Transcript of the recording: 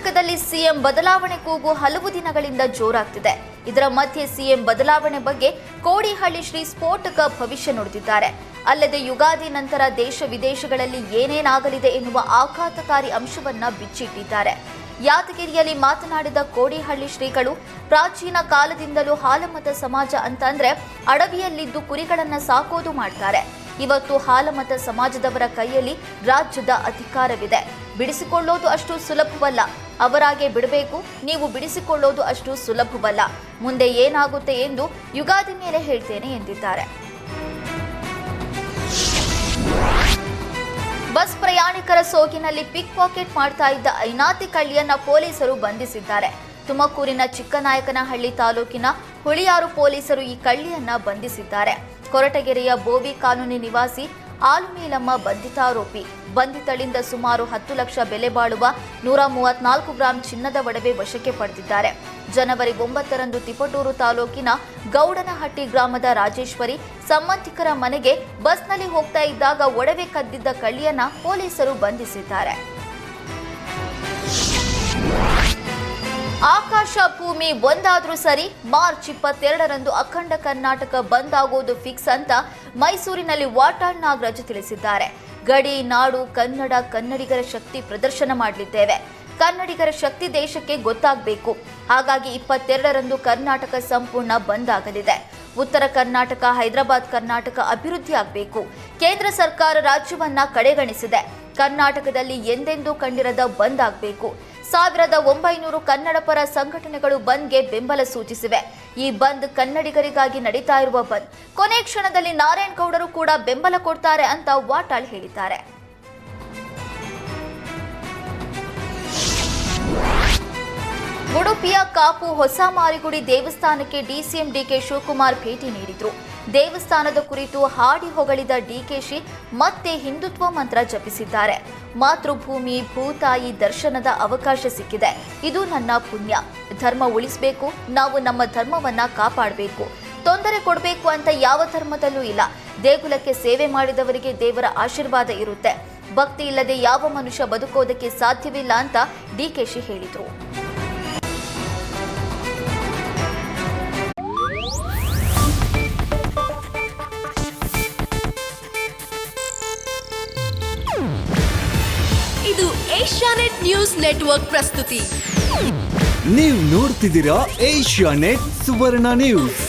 ಕರ್ನಾಟಕದಲ್ಲಿ ಸಿಎಂ ಬದಲಾವಣೆ ಕೂಗು ಹಲವು ದಿನಗಳಿಂದ ಜೋರಾಗ್ತಿದೆ. ಇದರ ಮಧ್ಯೆ ಸಿಎಂ ಬದಲಾವಣೆ ಬಗ್ಗೆ ಕೋಡಿಹಳ್ಳಿ ಶ್ರೀ ಸ್ಫೋಟಕ ಭವಿಷ್ಯ ನುಡಿದಿದ್ದಾರೆ. ಅಲ್ಲದೆ ಯುಗಾದಿ ನಂತರ ದೇಶ ವಿದೇಶಗಳಲ್ಲಿ ಏನೇನಾಗಲಿದೆ ಎನ್ನುವ ಆಘಾತಕಾರಿ ಅಂಶವನ್ನ ಬಿಚ್ಚಿಟ್ಟಿದ್ದಾರೆ. ಯಾದಗಿರಿಯಲ್ಲಿ ಮಾತನಾಡಿದ ಕೋಡಿಹಳ್ಳಿ ಶ್ರೀಗಳು, ಪ್ರಾಚೀನ ಕಾಲದಿಂದಲೂ ಹಾಲಮತ ಸಮಾಜ ಅಂತಂದ್ರೆ ಅಡವಿಯಲ್ಲಿದ್ದು ಕುರಿಗಳನ್ನ ಸಾಕೋದು ಮಾಡ್ತಾರೆ. ಇವತ್ತು ಹಾಲಮತ ಸಮಾಜದವರ ಕೈಯಲ್ಲಿ ರಾಜ್ಯದ ಅಧಿಕಾರವಿದೆ. ಬಿಡಿಸಿಕೊಳ್ಳೋದು ಅಷ್ಟು ಸುಲಭವಲ್ಲ. ಅವರಾಗೆ ಬಿಡಬೇಕು. ನೀವು ಬಿಡಿಸಿಕೊಳ್ಳೋದು ಅಷ್ಟು ಸುಲಭವಲ್ಲ. ಮುಂದೆ ಏನಾಗುತ್ತೆ ಎಂದು ಯುಗಾದಿ ಮೇಲೆ ಹೇಳ್ತೇನೆ ಎಂದಿದ್ದಾರೆ. ಬಸ್ ಪ್ರಯಾಣಿಕರ ಸೋಗಿನಲ್ಲಿ ಪಿಕ್ ಪಾಕೆಟ್ ಮಾಡ್ತಾ ಇದ್ದ ಐನಾತಿ ಕಳ್ಳಿಯನ್ನ ಪೊಲೀಸರು ಬಂಧಿಸಿದ್ದಾರೆ. ತುಮಕೂರಿನ ಚಿಕ್ಕನಾಯಕನಹಳ್ಳಿ ತಾಲೂಕಿನ ಹುಳಿಯಾರು ಪೊಲೀಸರು ಈ ಕಳ್ಳಿಯನ್ನ ಬಂಧಿಸಿದ್ದಾರೆ. ಕೊರಟಗೆರೆಯ ಬೋವಿ ಕಾನೂನಿ ನಿವಾಸಿ ಆಲುಮೀಲಮ್ಮ ಬಂಧಿತಾರೋಪಿ. ಬಂಧಿತಳಿಂದ ಸುಮಾರು 10 ಲಕ್ಷ ಬೆಲೆ ಬಾಳುವ 134 ಗ್ರಾಂ ಚಿನ್ನದ ಒಡವೆ ವಶಕ್ಕೆ ಪಡೆದಿದ್ದಾರೆ. ಜನವರಿ 9ರಂದು ತಿಪಟೂರು ತಾಲೂಕಿನ ಗೌಡನಹಟ್ಟಿ ಗ್ರಾಮದ ರಾಜೇಶ್ವರಿ ಸಂಬಂಧಿಕರ ಮನೆಗೆ ಬಸ್ನಲ್ಲಿ ಹೋಗ್ತಾ ಇದ್ದಾಗ ಒಡವೆ ಕದ್ದಿದ್ದ ಕಳ್ಳಿಯನ್ನ ಪೊಲೀಸರು ಬಂಧಿಸಿದ್ದಾರೆ. ಆಕಾಶ ಭೂಮಿ ಒಂದಾದ್ರೂ ಸರಿ, ಮಾರ್ಚ್ 22ರಂದು ಅಖಂಡ ಕರ್ನಾಟಕ ಬಂದ್ ಆಗೋದು ಫಿಕ್ಸ್ ಅಂತ ಮೈಸೂರಿನಲ್ಲಿ ವಾಟಾಳ್ ನಾಗರಾಜ್ ತಿಳಿಸಿದ್ದಾರೆ. ಗಡಿ ನಾಡು ಕನ್ನಡ, ಕನ್ನಡಿಗರ ಶಕ್ತಿ ಪ್ರದರ್ಶನ ಮಾಡಲಿದ್ದೇವೆ. ಕನ್ನಡಿಗರ ಶಕ್ತಿ ದೇಶಕ್ಕೆ ಗೊತ್ತಾಗಬೇಕು. ಹಾಗಾಗಿ 22ರಂದು ಕರ್ನಾಟಕ ಸಂಪೂರ್ಣ ಬಂದ್ ಆಗಲಿದೆ. ಉತ್ತರ ಕರ್ನಾಟಕ, ಹೈದರಾಬಾದ್ ಕರ್ನಾಟಕ ಅಭಿವೃದ್ಧಿ ಆಗಬೇಕು. ಕೇಂದ್ರ ಸರ್ಕಾರ ರಾಜ್ಯವನ್ನ ಕಡೆಗಣಿಸಿದೆ. ಕರ್ನಾಟಕದಲ್ಲಿ ಎಂದೆಂದೂ ಕಂಡಿರದ ಬಂದ್ ಆಗಬೇಕು. 1900 ಕನ್ನಡ ಪರ ಸಂಘಟನೆಗಳು ಬಂದ್ಗೆ ಬೆಂಬಲ ಸೂಚಿಸಿವೆ. ಈ ಬಂದ್ ಕನ್ನಡಿಗರಿಗಾಗಿ ನಡೀತಾ ಇರುವ ಬಂದ್. ಕೊನೆ ಕ್ಷಣದಲ್ಲಿ ನಾರಾಯಣಗೌಡರು ಕೂಡ ಬೆಂಬಲ ಕೊಡ್ತಾರೆ ಅಂತ ವಾಟಾಳ್ ಹೇಳಿದ್ದಾರೆ. ಉಡುಪಿಯ ಕಾಪು ಹೊಸ ಮಾರಿಗುಡಿ ದೇವಸ್ಥಾನಕ್ಕೆ ಡಿಸಿಎಂ ಡಿಕೆ ಶಿವಕುಮಾರ್ ಭೇಟಿ ನೀಡಿದ್ರು. ದೇವಸ್ಥಾನದ ಕುರಿತು ಹಾಡಿ ಹೊಗಳಿದ ಡಿಕೆಶಿ ಮತ್ತೆ ಹಿಂದುತ್ವ ಮಂತ್ರ ಜಪಿಸಿದ್ದಾರೆ. ಮಾತೃಭೂಮಿ ಭೂತಾಯಿ ದರ್ಶನದ ಅವಕಾಶ ಸಿಕ್ಕಿದೆ. ಇದು ನನ್ನ ಪುಣ್ಯ. ಧರ್ಮ ಉಳಿಸಬೇಕು. ನಾವು ನಮ್ಮ ಧರ್ಮವನ್ನ ಕಾಪಾಡಬೇಕು. ತೊಂದರೆ ಕೊಡಬೇಕು ಅಂತ ಯಾವ ಧರ್ಮದಲ್ಲೂ ಇಲ್ಲ. ದೇಗುಲಕ್ಕೆ ಸೇವೆ ಮಾಡಿದವರಿಗೆ ದೇವರ ಆಶೀರ್ವಾದ ಇರುತ್ತೆ. ಭಕ್ತಿ ಇಲ್ಲದೆ ಯಾವ ಮನುಷ್ಯ ಬದುಕೋದಕ್ಕೆ ಸಾಧ್ಯವಿಲ್ಲ ಅಂತ ಡಿಕೆಶಿ ಹೇಳಿದರು. ಇದು ಏಷ್ಯಾನೆಟ್ ನ್ಯೂಸ್ ನೆಟ್ವರ್ಕ್ ಪ್ರಸ್ತುತಿ. ನೀವು ನೋಡ್ತಿದ್ದೀರಾ ಏಷ್ಯಾನೆಟ್ ಸುವರ್ಣ ನ್ಯೂಸ್.